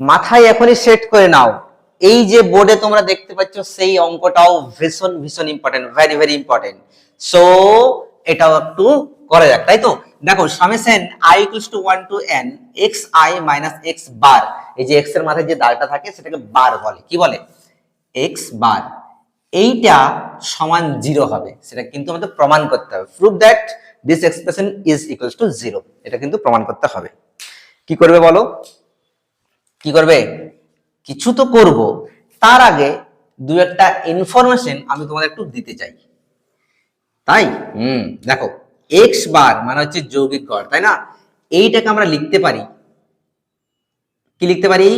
মাথায় এখনই সেট করে নাও, এই যে বোর্ডে তোমরা দেখতে পাচ্ছ সেই অঙ্কটাও ভীষণ ভীষণ important, very very important. So এটাও একটু করা যাক, তাই তো? দেখো summation i equals to 1 to n xi minus x bar, এই যে x এর মাথায় যে দাগটা থাকে সেটাকে বার বলে, কি বলে? x বার। এইটা সমান 0 হবে, সেটা কিন্তু আমাদের প্রমাণ করতে হবে। Prove that this expression is equals to 0, এটা কিন্তু প্রমাণ করতে হবে। কি করবে বলো? কি করবে? কিছু তো করব, তার আগে দু একটা ইনফরমেশন আমি তোমাদের একটু দিতে চাই, তাই দেখো এক্স বার মানে হচ্ছে যৌগিক গড়, তাই না? এইটাকে আমরা লিখতে পারি, কি লিখতে পারি?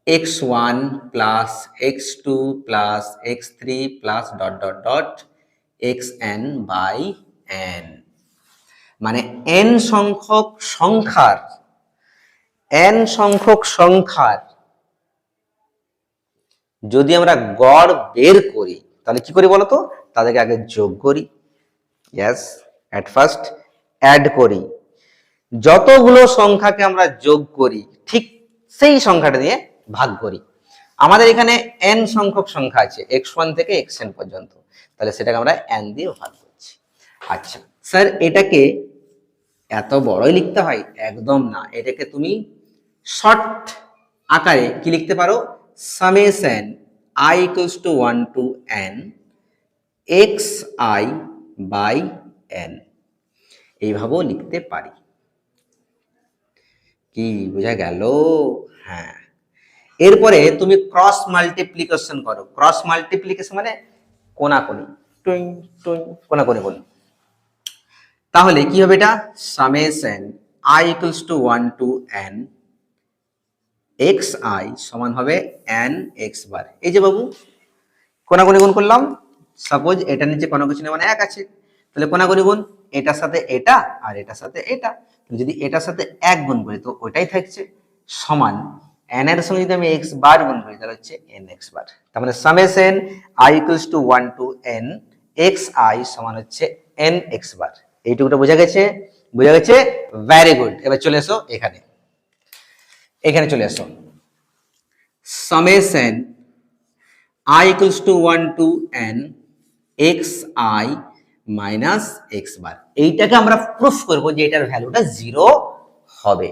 x1 plus x2 plus x3 plus dot dot dot xn by n, মানে n সংখ্যক সংখ্যার যদি আমরা গড় বের করি তাহলে কি করি বলতো? তাদেরকে আগে যোগ করি, ইয়েস, এট ফার্স্ট অ্যাড করি। যতগুলো সংখ্যাকে আমরা যোগ করি ঠিক সেই সংখ্যাটা দিয়ে ভাগ করি। আমাদের এখানে n সংখ্যক সংখ্যা আছে x1 থেকে xn পর্যন্ত, তাহলে সেটাকে আমরা n দিয়ে ভাগ করছি। আচ্ছা স্যার, এটাকে এত বড়ই লিখতে হয়? একদম না, এটাকে তুমি শর্ট আকারে কি লিখতে পারো? Summation i equals to 1 to n xi by n, এইভাবেও লিখতে পারি। কি বোঝা গেল? হ্যাঁ। এরপরে তুমি ক্রস মাল্টিপ্লিকেশন করো। ক্রস মাল্টিপ্লিকেশন মানে কোনাকুনি, টুইং টুইং কোনাকুনি বলি। তাহলে কি হবে? এটা summation i equals to 1 to n xi সমান হবে n x বার। এই যে বাবু কোনাকুনি গুণ করলাম, সাপোজ এটা নিচে কোনাকুনি মানে 1 আছে, তাহলে কোনাকুনি গুণ এটার সাথে এটা আর এটার সাথে এটা, যদি এটার সাথে 1 গুণ করি তো ওইটাই থাকছে, সমান n এর সঙ্গে যদি আমি x বার গুণ করি তাহলে হচ্ছে n x বার। তার মানে summation i equals to 1 to n xi সমান হচ্ছে n x বার। এইটুকুটা বোঝা গেছে? বোঝা গেছে? Very good. এবার চলে এসো এখানে, এখানে চলে এসো। Summation i equals to 1 to n xi minus x বার, এইটাকে আমরা প্রুফ করব যে এটার ভ্যালুটা 0 হবে।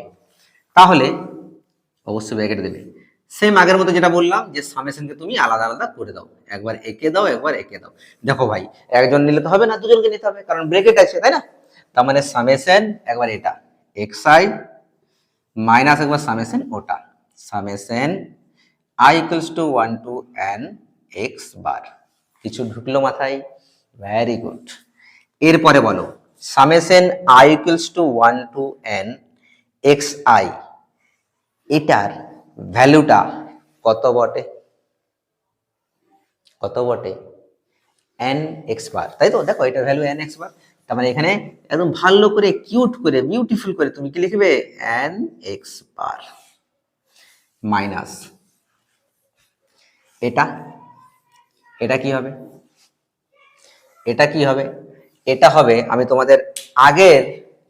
তাহলে অবশ্যই ব্র্যাকেট দেবে, সেম আগের মতো যেটা বললাম যে সামেশনকে তুমি আলাদা আলাদা করে দাও, একবার একে দাও একবার একে দাও। দেখো ভাই, একজন নিলে তো হবে না, দুজনকে নিতে হবে, কারণ ব্র্যাকেট আছে, তাই না? তার মানে সামেশন একবার এটা xi মাইনাস একবার সামেশন ওটা, summation i equals to 1 to n x বার। কিছু ঢুকলো মাথায়? Very good. এরপরে বলো summation i equals to 1 to n xi, এটার ভ্যালুটা কত বটে? কত বটে? n x বার, তাই তো? দেখো এটার ভ্যালু n x বার, তার মানে এখানে একদম ভালো করে কিউট করে বিউটিফুল করে তুমি কি লিখবে? n x বার মাইনাস এটা, এটা কি হবে? এটা কি হবে? এটা হবে, আমি তোমাদের আগের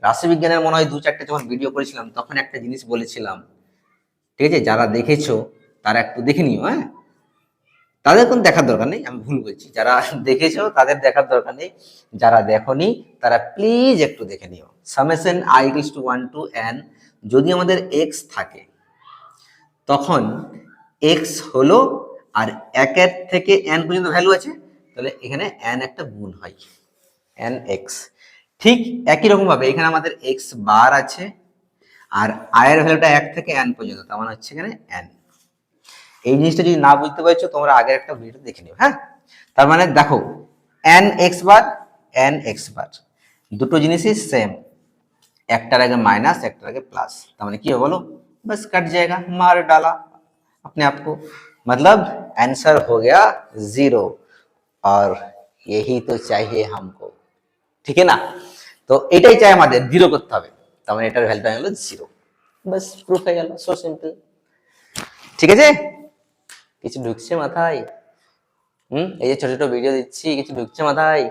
রাশিবিজ্ঞানের মনে হয় 2-4টে যখন ভিডিও করেছিলাম তখন একটা জিনিস বলেছিলাম, ঠিক আছে? যারা দেখেছো তারা একটু দেখে নিও, হ্যাঁ? তাদের কোনো দেখার দরকার নেই, আমি ভুল বলছি, যারা দেখেছো তাদের দেখার দরকার নেই, যারা দেখোনি তারা প্লিজ একটু দেখে নিও। Summation i equals to 1 to n, যদি আমাদের x থাকে তখন x হলো আর 1 থেকে n পর্যন্ত ভ্যালু আছে, তাহলে এখানে n একটা গুণ হয় n x। ঠিক একই রকম ভাবে এখানে আমাদের x বার আছে আর i এর ভ্যালুটা 1 থেকে n পর্যন্ত, তার মানে হচ্ছে এখানে n। এই জিনিসটা যদি না বুঝতে পারছো তোমরা আগের একটা ভিডিও দেখে নিও, হ্যাঁ? তার মানে দেখো n x বার n x বার দুটো জিনিসই সেম, একটার আগে মাइनस একটার आगे प्लस, তার মানে কি হবে বলো? बस कट जाएगा, मार डाला अपने आप को, मतलब आंसर हो गया 0 और यही तो चाहिए हमको, ঠিক है না? তো এটাই চাই আমাদের, 0 করতে হবে, তার মানে এটার ভ্যালুটা হলো 0। बस প্রুফ হয়ে গেল, সো সিম্পল। ঠিক আছে? কিছু ঢুকছে মাথায়? এই যে ছোট ছোট ভিডিও দিচ্ছি, কিছু ঢুকছে মাথায়?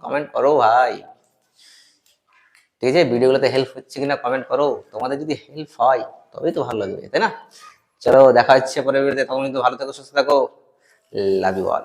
কমেন্ট করো ভাই। ঠিক আছে, ভিডিওগুলোতে হেল্প হচ্ছে কিনা কমেন্ট করো, তোমাদের যদি হেল্প হয় তবেই তো ভালো লাগবে, তাই না? চলো দেখা হচ্ছে পরের ভিডিওতে, তখন কিন্তু ভালো থাকো, সুস্থ থাকো, লাভ ইউ অল।